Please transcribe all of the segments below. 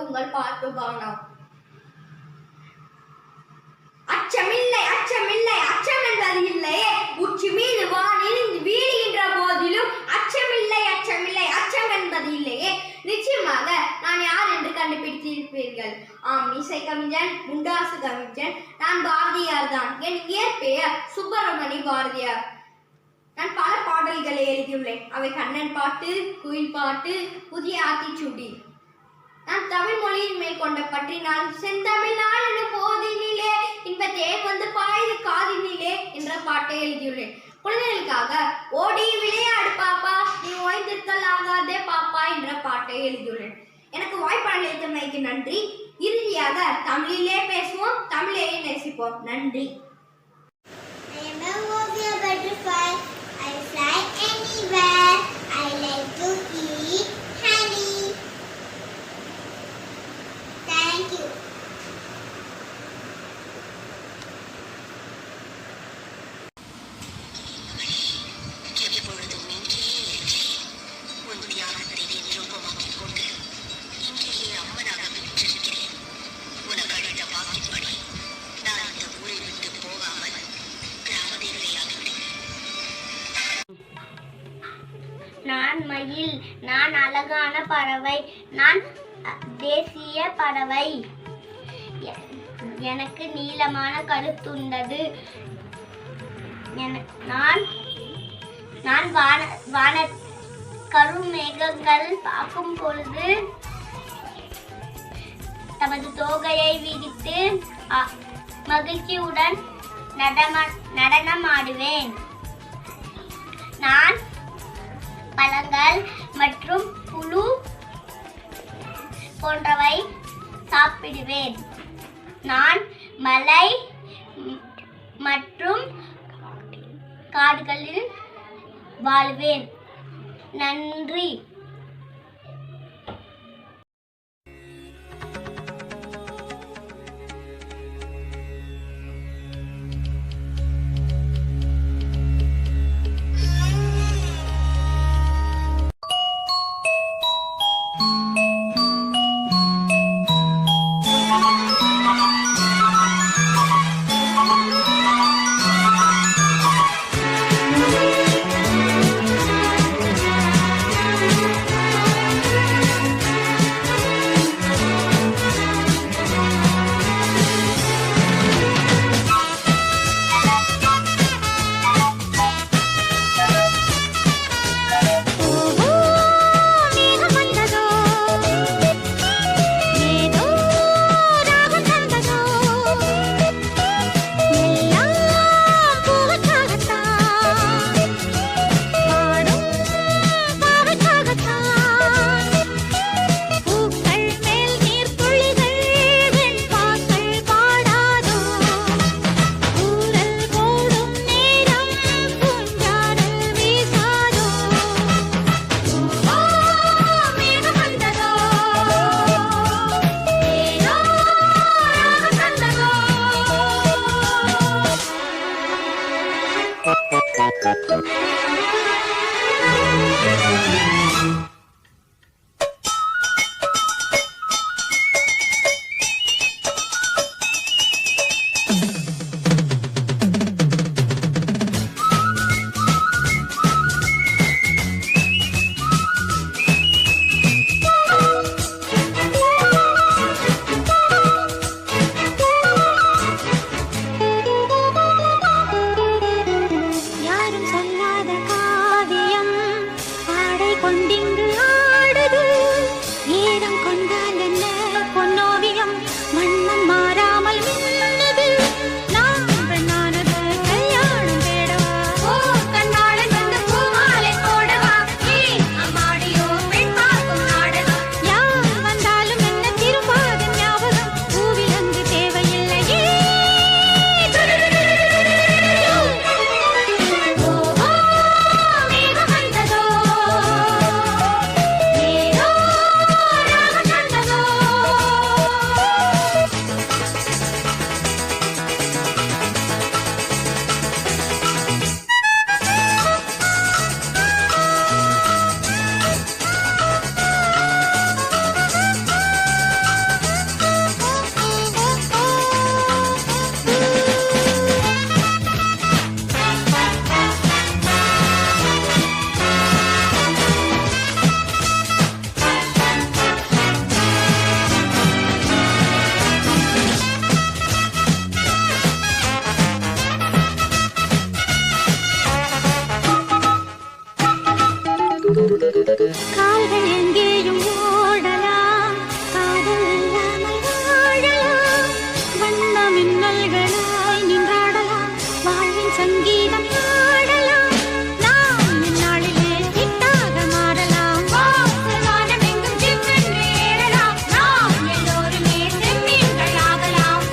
உங்கள் பாட்டு பானம். அச்சமில்லை அச்சமில்லை அச்சம் என்பது இல்லையே, உச்சி மீது வானில் வீடுகின்ற போதிலும் அச்சமில்லை அச்சமில்லை அச்சம் என்பது இல்லையே. நிச்சயமாக நான் யார் என்று கண்டுபிடித்திருப்பீர்கள். ஆம், இசை கவிஞன், முண்டாசு கவிஞன். நான் பாரதியார் தான். என் இயற்பெயர் சுப்பிரமணி பாரதியார். நான் பல பாடல்களை எழுதியுள்ளேன். அவை கண்ணன் பாட்டு, குயில் பாட்டு, புதிய ஆத்திச்சூடி. நான் தமிழ் மொழியின் மேல் கொண்ட பற்றினால் செந்தமிழ் நாடு போதினிலே இன்ப தேன் வந்து பாயுது காதினிலே என்ற பாட்டை எழுதியுள்ளேன். குழந்தைகளுக்காக ஓடி விளையாடு பாப்பா, நீ ஓய்ந்திருத்தல் ஆகாதே பாப்பா என்ற பாட்டை எழுதியுள்ளேன். எனக்கு வாய்ப்பாளர்களுக்கு நன்றி. இறுதியாக தமிழிலே பேசுவோம், தமிழையே நேசிப்போம். நன்றி. I fly anywhere. I like to eat honey. Thank you. மயில். நான் அழகான பறவை. நான் தேசிய பறவை. எனக்கு நீளமான கழுத்துண்டது. நான் வான கருமேகங்கள் பார்க்கும் பொழுது தமது தோகையை விரித்து மகிழ்ச்சியுடன் நடனமாடுவேன். நான் பழங்கள் மற்றும் புழு போன்றவை சாப்பிடுவேன். நான் மலை மற்றும் காடுகளில் வாழ்வேன். நன்றி. கால்கள் எங்கேயும் ஓடலாம், காதல் இல்லாமல் வாழலாம், வண்ண மின்னல்களாய் நின்றாடலாம், வாழ்வின் சங்கீதம் பாடலாம், நாம் இந்நாளிலே ஹிட்டாக மாறலாம், வானமெங்கும் ஜிவ்வென்று ஏறலாம், நாம் எல்லோருமே செம்மீன்கள் ஆகலாம்,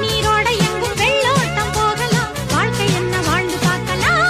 நீரோட எங்கும் வெள்ளோட்டம் போகலாம், வாழ்க்கை என்ன வாழ்ந்து பார்க்கலாம்.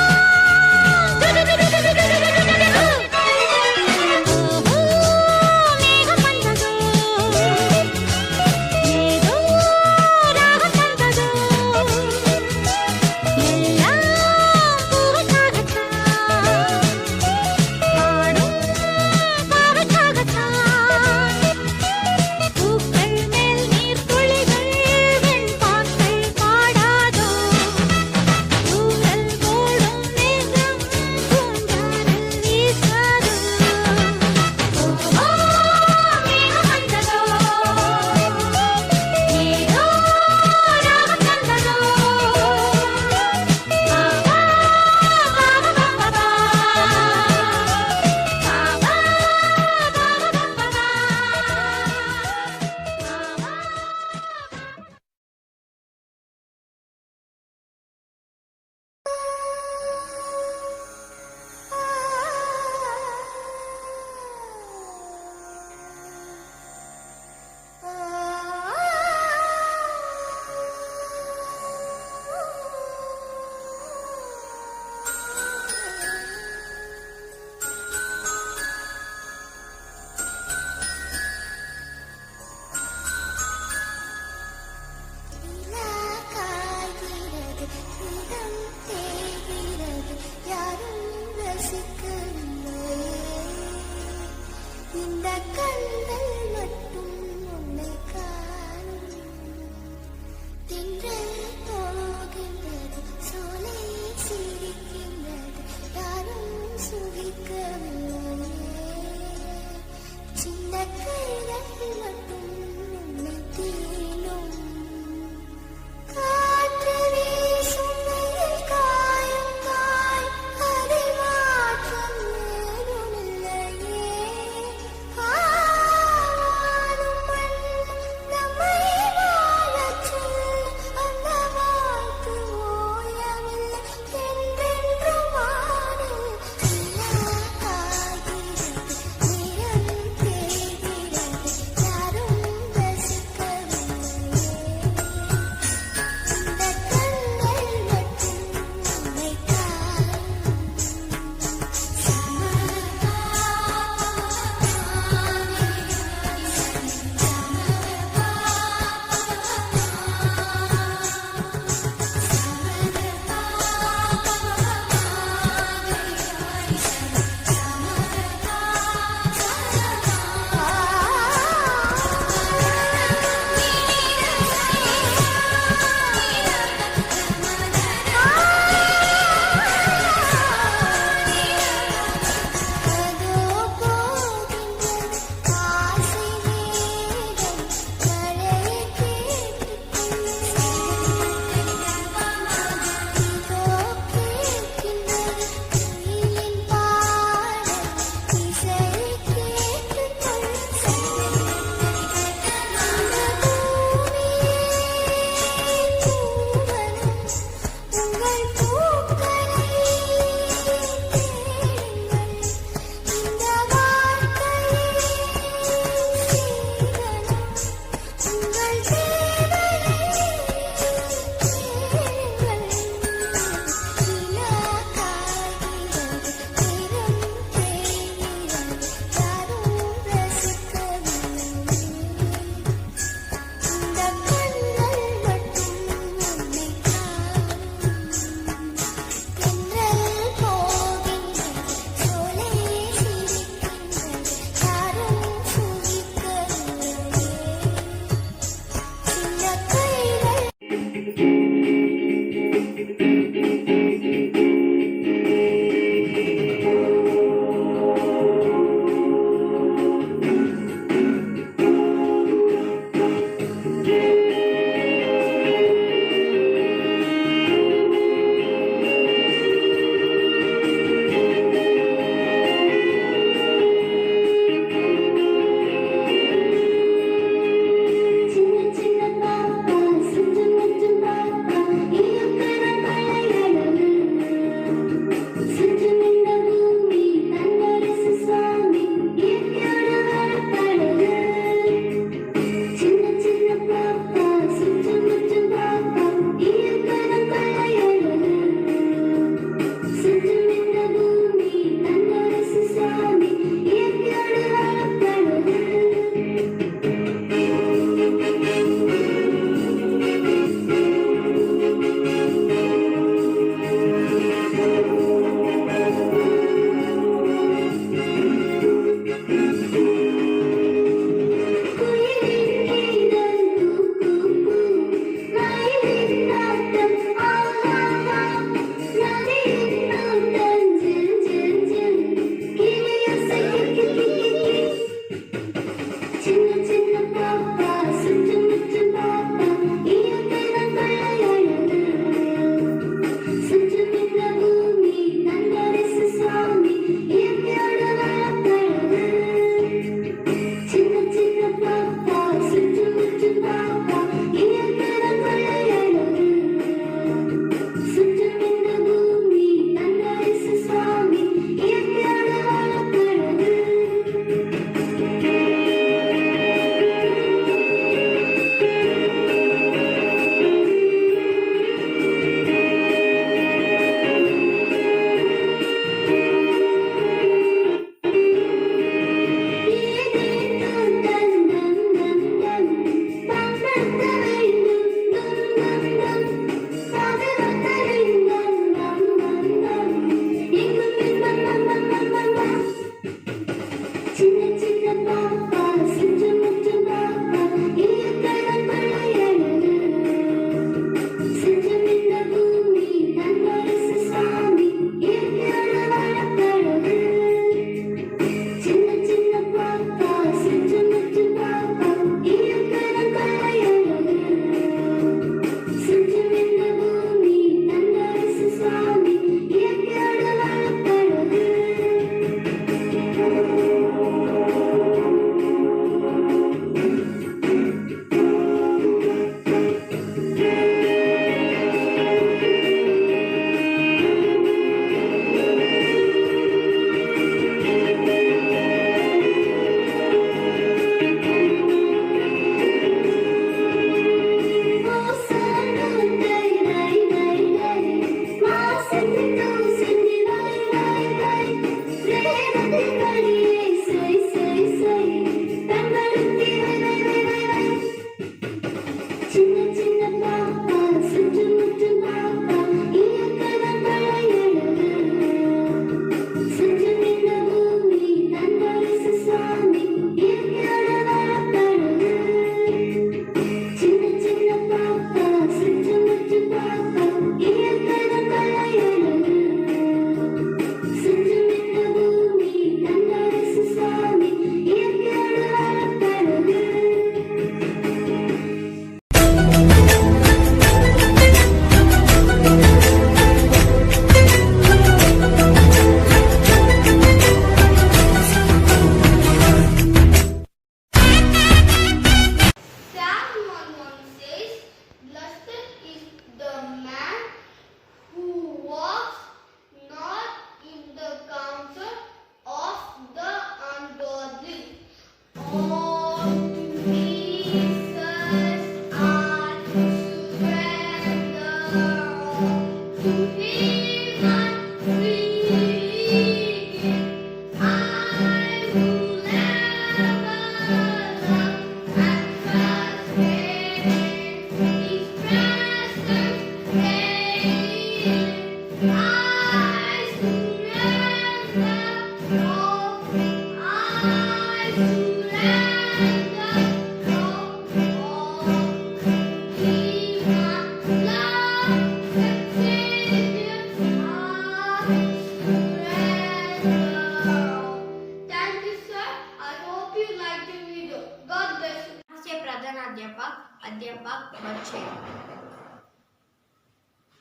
अध्यापक बच्चे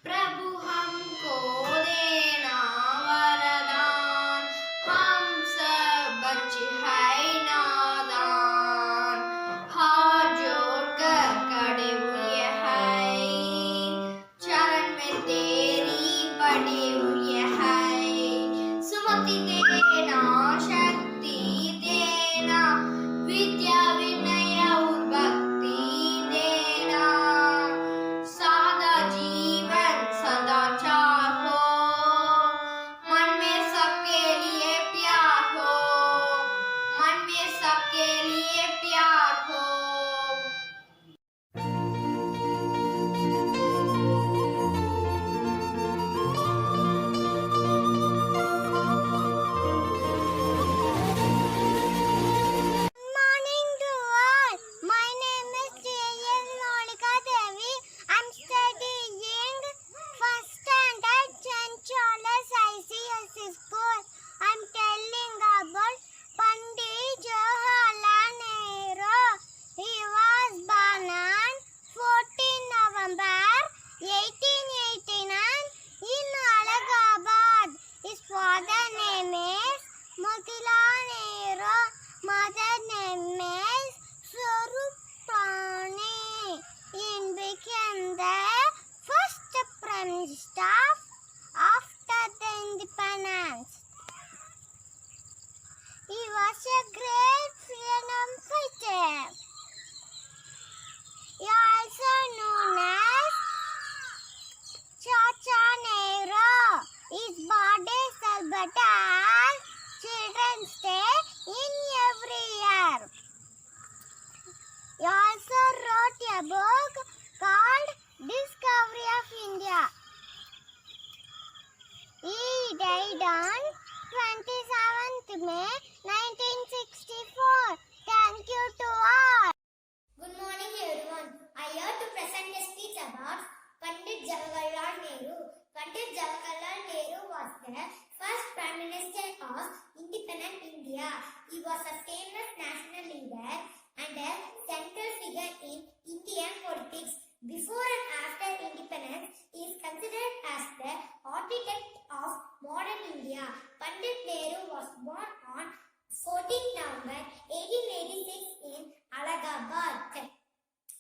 प्रभु हमको देना वरदान, हम सब बच्चे हैं नादान, हाथ जोड़कर खड़े हुए हैं, चरण में तेरी पड़े हुए हैं, सुमति देना शक्ति देना, विद्या विनय और भक्ति देना, सादा जीवन सदाचार हो, मन में सबके लिए प्यार हो, मन में सबके लिए प्यार हो। Morning to all. My name is J.S. Molika Devi. I'm studying first standard St. Charles ICSC school. I'm telling about Pandit Jawaharlal Nehru. He was born on 14 November 1889 in Allahabad. His father name is Motilal Nehru. Mother name is Swarupani. He became the first Prime Minister after the independence. He was a great freedom fighter. He also known as Chacha Nehru. His birthday is celebrated as Children's Day in every year. He also wrote a book called Discovery of India. He died on 27th May 1964. Thank you to all. Good morning everyone. I here to present a speech about Pandit Jawaharlal Nehru. Pandit Jawaharlal Nehru was the first Prime Minister of independent India. He was a famous national leader and a central figure in Indian politics. Before and after independence, he is considered as the architect of modern India. Pandit Nehru was born on 14 November 1886 in Allahabad.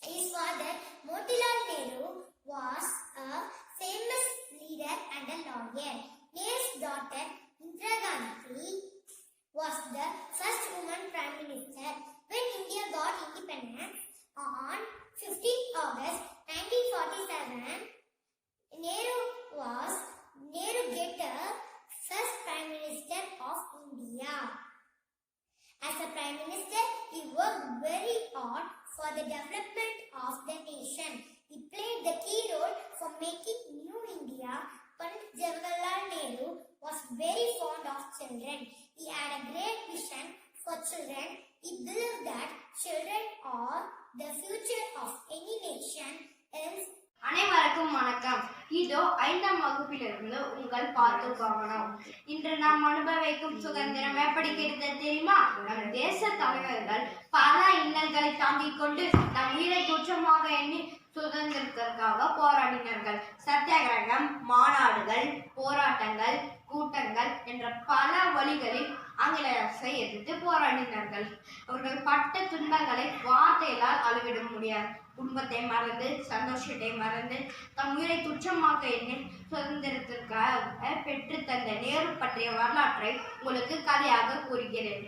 His father, Motilal Nehru, was a famous leader and a lawyer. Nehru's daughter, Indira Gandhi, was the first woman Prime Minister. When India got independence on 15 August 1947, Nehru get the first Prime Minister of India. As a Prime Minister, he worked very hard for the development of the nation. He played the key role for making children. He had a great vision for children. He believed that children are the future of any nation, else அனைவருக்கும் வணக்கம். இதோ 5ஆம் வகுப்பிலிருந்து உங்கள் பார்த்து கவனம். இன்று நாம் அனுபவிக்கும் சுதந்திரம் எப்படி கிடைத்தது தெரியுமா? நம் தேச தலைவர்கள் பல இன்னல்களை தாங்கிக் கொண்டு நம் உயிரை துச்சமாக எண்ணி சுதந்திரத்திற்காக போராடினார்கள். சத்தியாகிரகம், மாநாடுகள், போராட்டங்கள், கூட்டங்கள் என்ற பல வழிகளில் ஆங்கில அரசை எதிர்த்து போராடினார்கள். அவர்கள் பட்ட துன்பங்களை வார்த்தைகளால் அளவிட முடியாது. குடும்பத்தை மறந்து, சந்தோஷத்தை மறந்து, தம் உயிரை துச்சமாக எண்ணி சுதந்திரத்திற்காக பெற்று தந்த நேரு பற்றிய வரலாற்றை உங்களுக்கு கதையாக கூறுகிறேன்.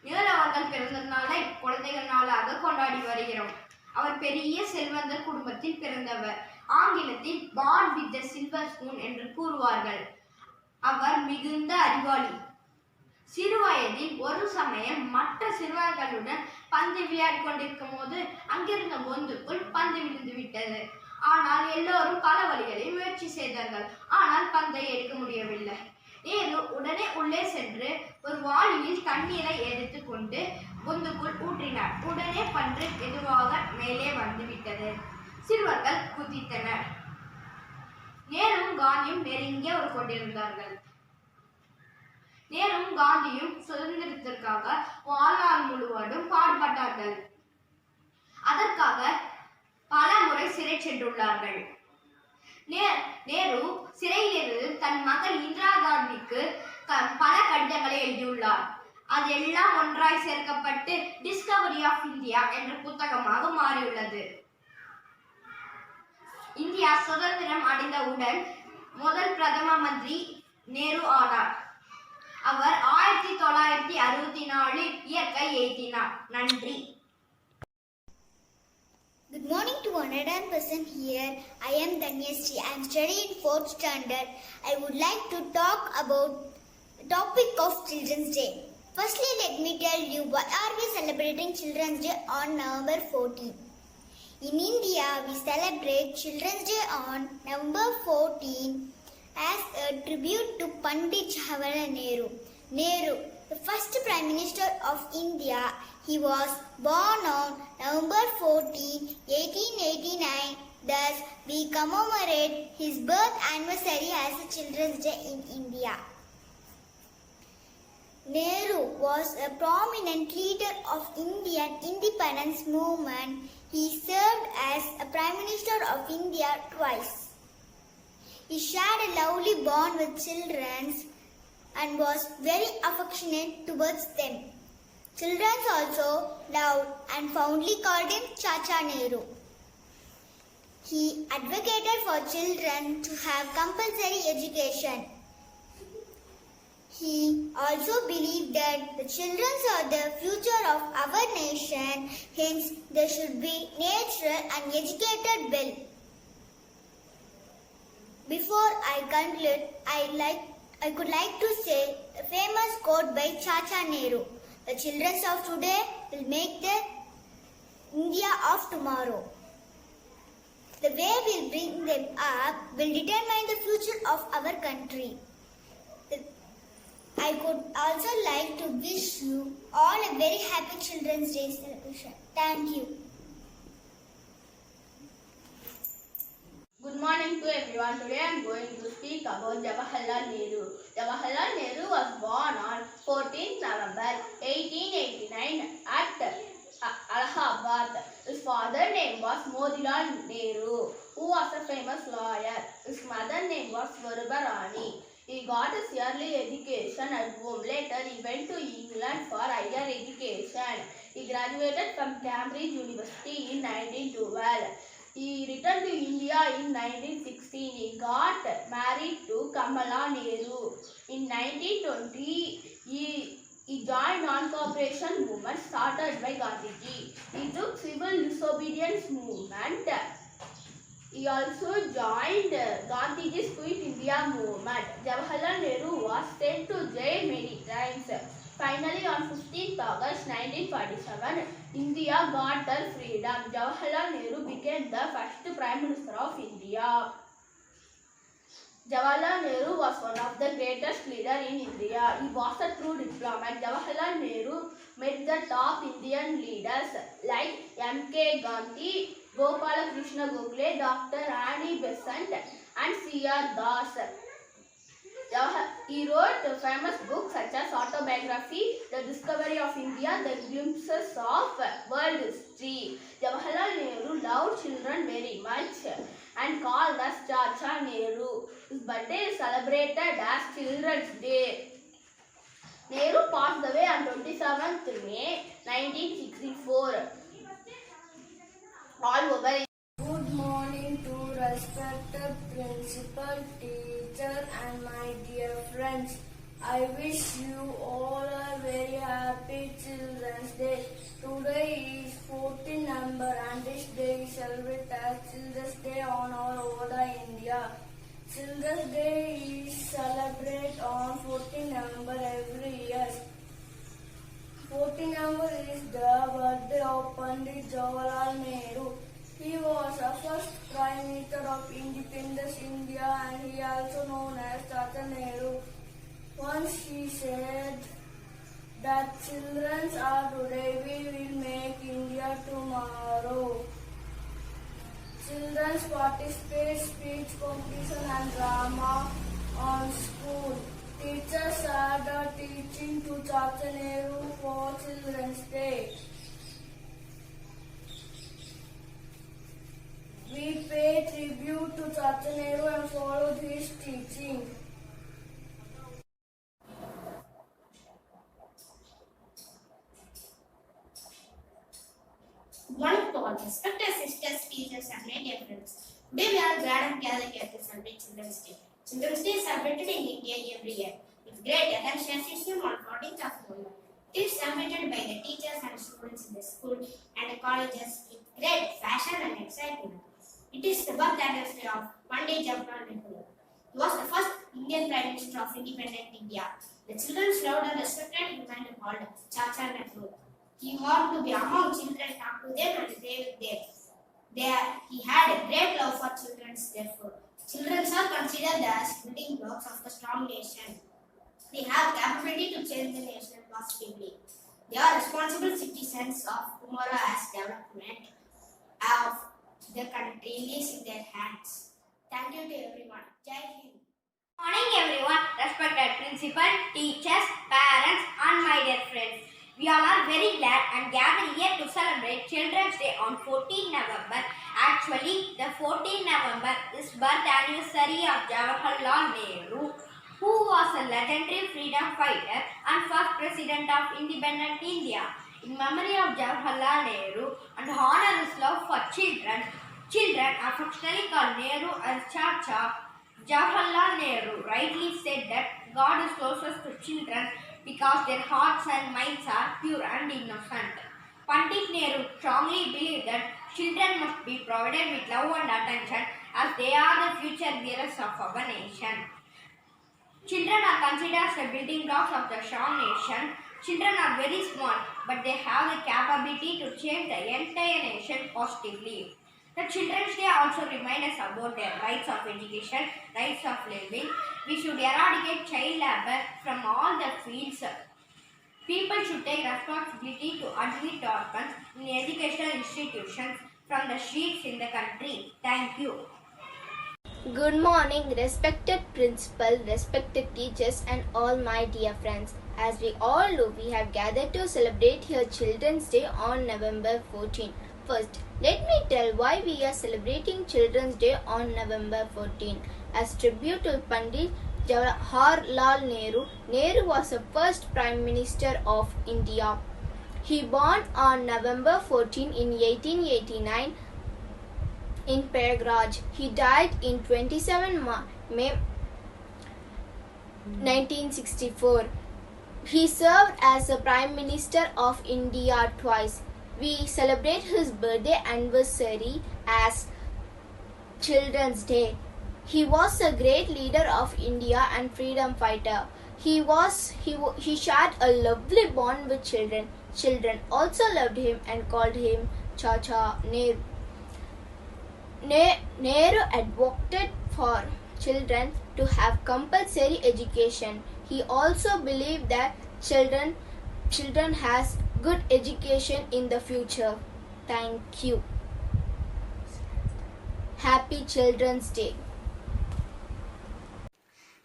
நேரு அவர்கள் பிறந்த நாளை குழந்தைகள் நாளாக கொண்டாடி வருகிறோம். அவர் பெரிய செல்வந்தர் குடும்பத்தில் பிறந்தவர். ஆங்கிலத்தில் born with the silver spoon என்று கூறுவார்கள். அவர் மிகுந்த அறிவாளி. சிறு வயதில் ஒரு சமயம் மற்ற சிறுவர்களுடன் பந்து விளையாடி கொண்டிருக்கும் போது அங்கிருந்த பொந்துக்குள் பந்து விழுந்து விட்டது. ஆனால் எல்லோரும் பல வழிகளில் முயற்சி செய்தார்கள். ஆனால் பந்தை எடுக்க முடியவில்லை. நேரு உடனே உள்ளே சென்று ஒரு வாளியில் தண்ணீரை எடுத்து கொண்டு பொந்துக்குள் ஊற்றினார். உடனே பந்து மெதுவாக மேலே வந்துவிட்டது. சிறுவர்கள் குதித்தனர். நேரும் காந்தியும் நெருங்கிய ஒரு கொண்டிருந்தார்கள். நேரும் காந்தியும் சுதந்திரத்திற்காக வாழ்நாள் முழுவதும் பாடுபட்டார்கள். அதற்காக பல முறை சிறை சென்றுள்ளார்கள். நேரு சிறையிலிருந்து தன் மகள் இந்திரா காந்திக்கு பல கடிதங்களை எழுதியுள்ளார். அதெல்லாம் ஒன்றாய் சேர்க்கப்பட்டு டிஸ்கவரி ஆஃப் இந்தியா என்ற புத்தகமாக மாறியுள்ளது. இந்தியா சுதந்திரம் அடைந்தவுடன் முதல் பிரதம மந்திரி நேரு ஆனார். அவர் 1964 இயற்கை எய்தினார். நன்றி. Good morning to 100% here. I am Danyasri. I am studying 4th standard. I would like to talk about the topic of Children's Day. Firstly, let me tell you why are we celebrating Children's Day on November 14. In India, we celebrate Children's Day on November 14 as a tribute to Pandit Jawaharlal Nehru. Nehru, the first Prime Minister of India, he was born on November 14, 1889. Thus, we commemorate his birth anniversary as a Children's Day in India. Nehru was a prominent leader of Indian independence movement. He served as a Prime Minister of India twice. He shared a lovely bond with children and was very affectionate towards them. Children also loved and fondly called him Chacha Nehru. He advocated for children to have compulsory education. He also believed that the children are the future of our nation, hence they should be nurtured and educated well. Before I conclude, I could like to say a famous quote by Chacha Nehru. The children of today will make the India of tomorrow. The way we bring them up will determine the future of our country. I could also like to wish you all a very happy Children's Day celebration. Thank you. Good morning to everyone. Today I am going to speak about Jawaharlal Nehru. Jawaharlal Nehru was born on 14th November 1889 at Allahabad. His father's name was Motilal Nehru, who was a famous lawyer. His mother's name was Swarupa Rani. He got his early education at home. Later, he went to England for higher education. He graduated from Cambridge University in 1912. He returned to India in 1916. He got married to Kamala Nehru. In 1920, he joined non-cooperation movement started by Gandhiji. He took civil disobedience movement. He also joined Gandhiji's Quit India movement. Jawaharlal Nehru was sent to jail many times. Finally, on 15th August 1947, India got her freedom. Jawaharlal Nehru became the first Prime Minister of India. Jawaharlal Nehru was one of the greatest leaders in India. He was a true diplomat. Jawaharlal Nehru met the top Indian leaders like M.K. Gandhi, Gopalakrishna Gokhale, Dr. Annie Besant, and C.R. Das. He wrote famous books such as Autobiography, The Discovery of India, The Glimpses of World History. Jawaharlal Nehru loved children very much and called as Chacha Nehru. His birthday is celebrated as Children's Day. Nehru passed away on 27th May 1964. All over. Good morning to respected principal, teacher and my dear friends. I wish you all a very happy Children's Day. Today is 14th November and this day is celebrated as Children's Day on all over the India. Children's Day is celebrated on 14th November every year. 14th November is the birthday of Pandit Jawaharlal Nehru. He was the first Prime Minister of Independence India and he also known as Chacha Nehru. Once he said that children are today, we will make India tomorrow. Children participate speech competition and drama on school. Teachers started teaching to Chacha Nehru for Children's Day. We pay tribute to Chacha Nehru and followed his teaching. One thought, respected sisters, teachers, and my dear friends. Today we are glad and gathered here to celebrate Children's Day. Children's Day is celebrated in India every year with great enthusiasm on 14th of November. It is celebrated by the teachers and students in the school and the colleges with great fashion and excitement. It is the birth anniversary of Pandit Jawaharlal Nehru. He was the first Indian Prime Minister of independent India. The children loved and respected him and called Chacha Nehru. He wanted to be among children, talk to them and play with them. He had a great love for children, therefore. Children are considered as building blocks of the strong nation. They have capability to change the nation positively. They are responsible citizens of tomorrow as development of the country lies in their hands. Thank you to everyone. Jai Hind. Morning everyone, respected principal, teachers, parents and my dear friends. We all are very glad and gathered here to celebrate Children's Day on 14 November. Actually, the 14 November is birth anniversary of Jawaharlal Nehru, who was a legendary freedom fighter and first president of independent India. In memory of Jawaharlal Nehru and honor his love for children, affectionately called Nehru as Chacha, Jawaharlal Nehru rightly said that God is closest to children because their hearts and minds are pure and innocent. Pandit Nehru strongly believed that children must be provided with love and attention as they are the future bearers of our nation. Children are considered as the building blocks of the strong nation. Children are very small, but they have the capability to change the entire nation positively. The Children's Day also reminds us about their rights of education, rights of living. We should eradicate child labor from all the fields. People should take responsibility to admit orphans in educational institutions from the streets in the country. Thank you. Good morning, respected principal, respected teachers, and all my dear friends. As we all know, we have gathered to celebrate here Children's Day on November 14. First, let me tell why we are celebrating Children's Day on November 14. As tribute to Pandit Jawaharlal Nehru, Nehru was the first Prime Minister of India. He born on November 14 in 1889 in Prayagraj. He died in 27 May 1964. He served as the Prime Minister of India twice. We celebrate his birthday anniversary as Children's Day. He was a great leader of India and freedom fighter. He shared a lovely bond with children. Children also loved him and called him Chacha Nehru. Nehru advocated for children to have compulsory education. He also believed that children has good education in the future. Thank you. Happy Children's Day.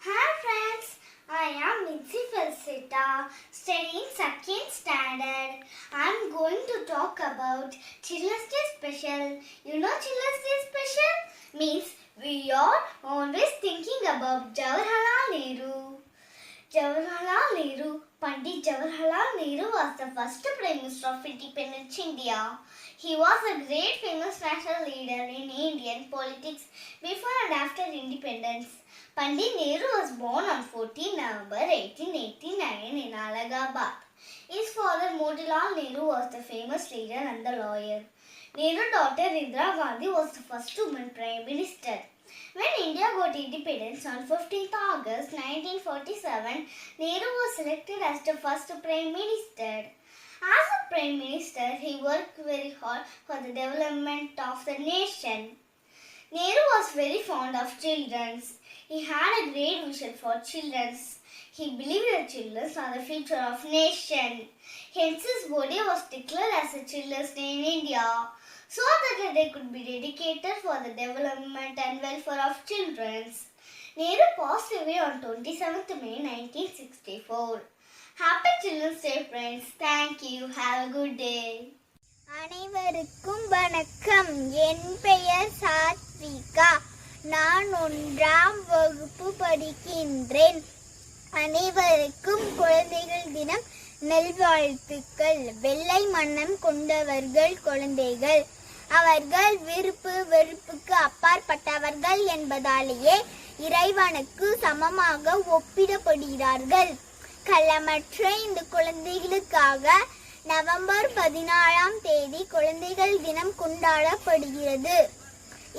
Hi friends, I am Mitzi Felicita, studying second standard. I am going to talk about Children's Day Special. You know Children's Day Special means we are always thinking about Jawaharlal Nehru. Pandit Jawaharlal Nehru was the first Prime Minister of independent India. He was a great famous national leader in Indian politics before and after independence. Pandit Nehru was born on 14 November 1889 in Allahabad. His father Motilal Nehru was the famous leader and the lawyer. Nehru's daughter Indira Gandhi was the first woman Prime Minister. When India got independence on 15th August 1947, Nehru was selected as the first Prime Minister. As a Prime Minister, he worked very hard for the development of the nation. Nehru was very fond of children. He had a great vision for children. He believed that children are the future of nation. Hence, his birthday was declared as a Children's Day in India, so that the day could be dedicated for the development and welfare of children. Nehru passed away on 27th May 1964. Happy Children's Day, friends. Thank you. Have a good day. அனைவருக்கும் வணக்கம். என் பெயர் சாத்விகா. நான் 1ஆம் வகுப்பு படிக்கின்றேன். அனைவருக்கும் குழந்தைகள் தினம் நல்வாழ்த்துக்கள். வெள்ளை மனம் கொண்டவர்கள் குழந்தைகள். அவர்கள் விருப்பு வெறுப்புக்கு அப்பாற்பட்டவர்கள் என்பதாலேயே இறைவனுக்கு சமமாக ஒப்பிடப்படுகிறார்கள். கள்ளமற்ற இந்த குழந்தைகளுக்காக நவம்பர் 14ஆம் தேதி குழந்தைகள் தினம் கொண்டாடப்படுகிறது.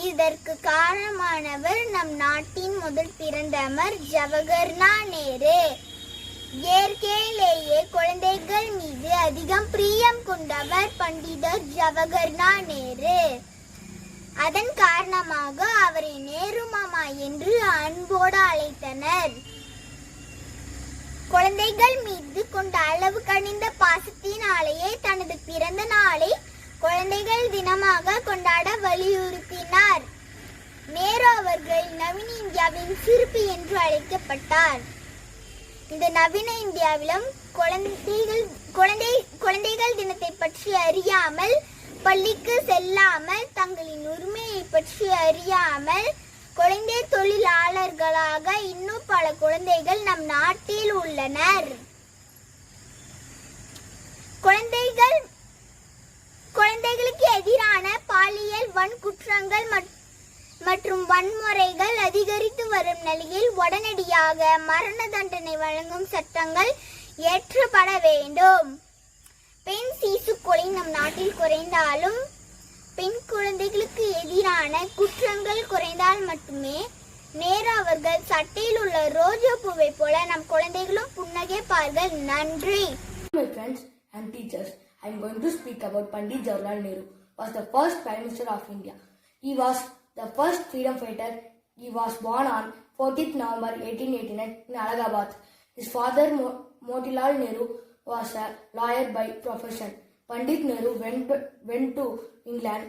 இதற்கு காரணமானவர் நம் நாட்டின் முதல் பிரதமர் ஜவஹர்லால் நேரு. இயற்கையிலேயே குழந்தைகள் மீது அதிகம் பிரியம் கொண்டவர் பண்டிதர் ஜவஹர்லால் நேரு. அதன் காரணமாக அவரை நேரு மாமா என்று அன்போடு அழைத்தனர். குழந்தைகள் மீது கொண்ட அளவு கனிந்த பாசத்தினாலேயே தனது பிறந்த நாளை குழந்தைகள் தினமாக கொண்டாட வலியுறுத்தினார். நேரு அவர்கள் நவீன இந்தியாவின் சிற்பி என்று அழைக்கப்பட்டார். இந்த நவீன இந்தியாவிலும் குழந்தைகள் தினத்தை பற்றி அறியாமல், பள்ளிக்கு செல்லாமல், தங்களின் உரிமையை பற்றி அறியாமல் குழந்தை தொழிலாளர்களாக இன்னும் பல குழந்தைகள் நம் நாட்டில் உள்ளனர். குழந்தைகளுக்கு எதிரான பாலியல் வன்குற்றங்கள் மற்றும் வன்முறைகள் அதிகரித்து வரும் நிலையில் உடனடியாக மரண தண்டனை வழங்கும் சட்டங்கள் இயற்றப்பட வேண்டும். பெண் சிசு கொலை நம் நாட்டில் குறைந்தாலும் பெண் குழந்தைகளுக்கு எதிரான குற்றங்கள் குறைந்தால் மட்டுமே நேரு அவர்கள் சட்டையில் உள்ள ரோஜா பூவை போல நம் குழந்தைகளும் புன்னகைப்பார்கள். நன்றி. My friends and teachers, I am going to speak about Pandit Jawaharlal Nehru. Was the first Prime Minister of India. He was the first freedom fighter. He was born on 14th November 1889 in Allahabad. His father Motilal Nehru was a lawyer by profession. Pandit Nehru went to England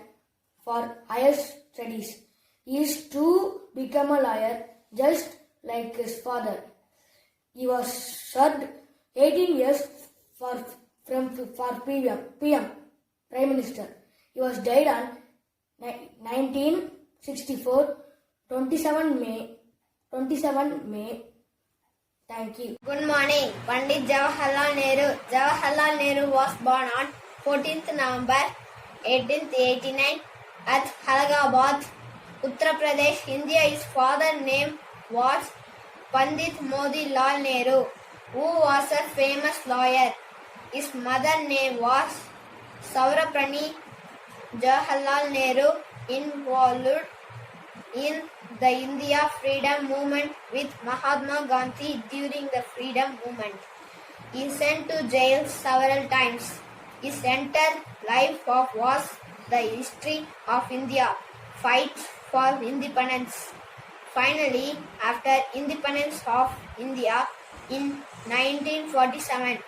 for higher studies. He is to become a lawyer just like his father. He was served 18 years for PM, Prime Minister. He was died on 1964, 27 May. Thank you. Good morning. Pandit Jawaharlal Nehru. Jawaharlal Nehru was born on 14th November 1889 at Allahabad, Uttar Pradesh, India. His father's name was Pandit Motilal Nehru, who was a famous lawyer. His mother's name was Sauraprani. Jawaharlal Nehru involved in the India freedom movement with Mahatma Gandhi during the freedom movement. He sent to jail several times. His entire life was the history of India, fight for independence, Finally, after independence of India in 1947,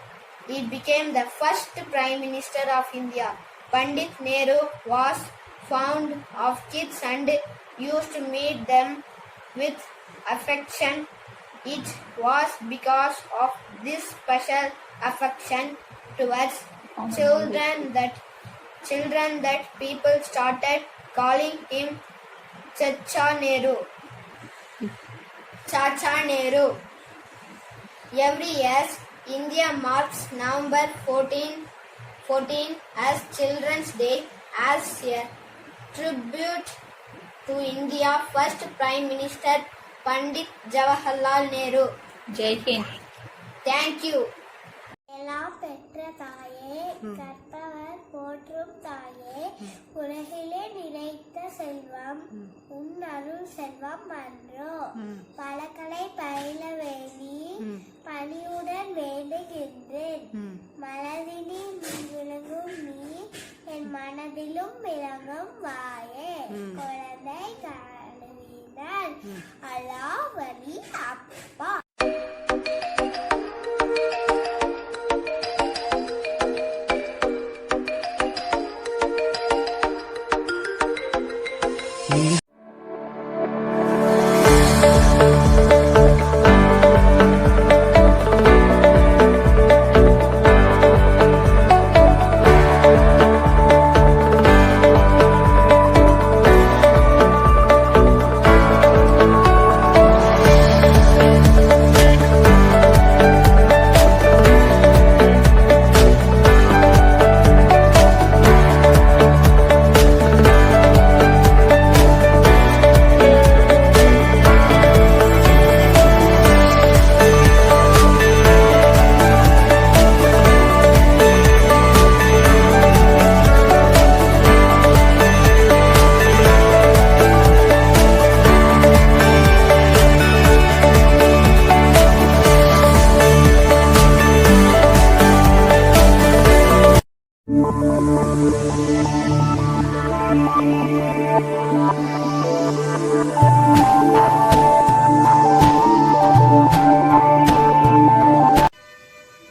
he became the first Prime Minister of India. Pandit Nehru was fond of kids and used to meet them with affection. It was because of this special affection towards children that people started calling him Chacha Nehru. Every year, India marks November 14 as Children's Day as a tribute to India's first Prime Minister Pandit Jawaharlal Nehru. Jai Hind. Thank you. எல்லாம் பெற்ற தாயே, கற்பவர் போற்றும் தாயே, உலகிலே நிலைத்த செல்வம் உன் அருள் செல்வம் அன்றோ. பலகலை பயில வேண்டி பணியுடன் வேண்டுகின்றேன். மனதினில் விளங்கும் நீ என் மனதிலும் விளங்கும் வாயே. குழந்தை கழுவினால் அலாவலி அப்பா.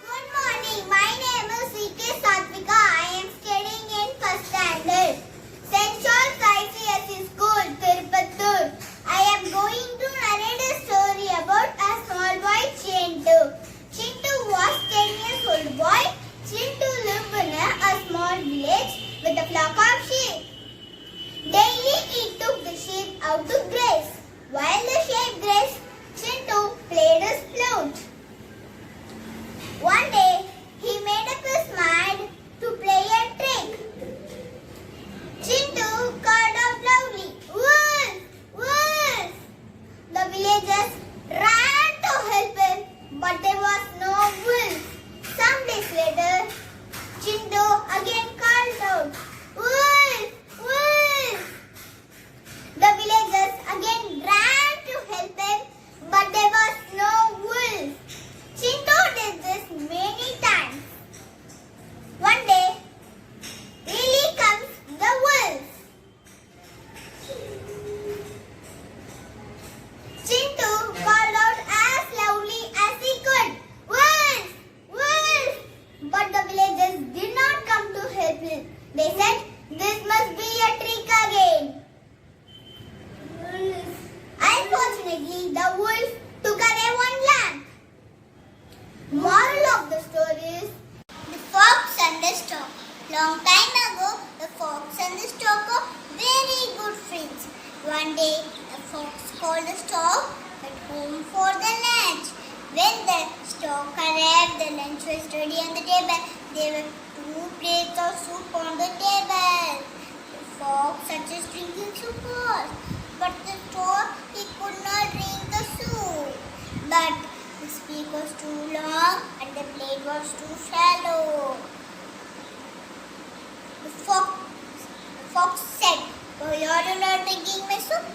Good morning. My name is C.K. Satvika. I am studying in first standard. St. Charles ICSC School, Tirupattur. I am going to narrate a story about a small boy, Chintu. Chintu was 10 years old boy. Chintu lived in a small village with a flock of sheep. Daily he took the sheep out to graze. While the sheep grazed, Chintu played his flute. One day, he made up his mind to play a trick. Chintu called out loudly, "Wolf! Wolf!" The villagers ran to help him, but there was no wolf. Some days later, Chintu again called out, "Wolf! Wolf!" The villagers again ran to help him, but there was no wolf. Chintu did this many times. One day, really comes the wolf. Chintu called out as loudly as he could, "Wolf! Wolf!" But the villagers did not come to help him. They said, "This must be a trick again." Unfortunately, the wolf took away one lamb. Moral of the story is the fox and the stork. Long time ago, the fox and the stork are very good friends. One day, the fox called the stork at home for the lunch. When the stork arrived, the lunch was ready on the table. There were 2 plates of soup on the table. The fox suggested drinking soup first, but the stork, he could not drink the soup. But the speak was too long and the plate was too shallow. The fox said, "Why are you not drinking my soup?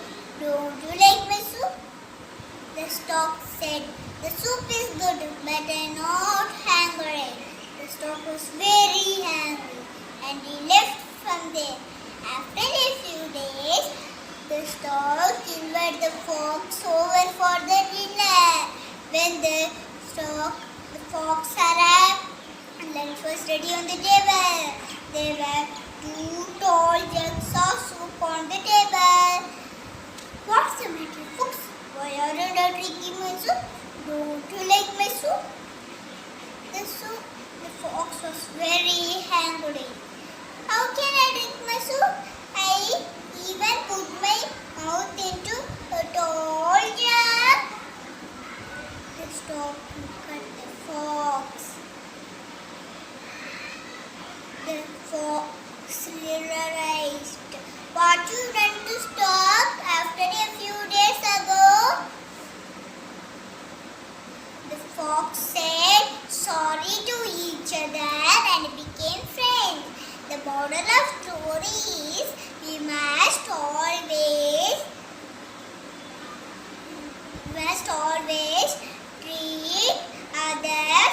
Don't you like my soup?" The stork said, "The soup is good, but I'm not hungry." The stork was very angry and he left from there. After a few days, the stork invited invited the fox over for the dinner. When the fox arrived, lunch was ready on the table. There were 2 tall jugs of soup on the table. What's the matter, fox? Why are you not drinking my soup? Don't you like my soup? The fox was very angry. How can I drink my soup? I even put my mouth into a tall jug. The stork looked at the fox. The fox realized what you done to stop after a few days ago. The fox said sorry to each other and became friends. The moral of story is we must always treat others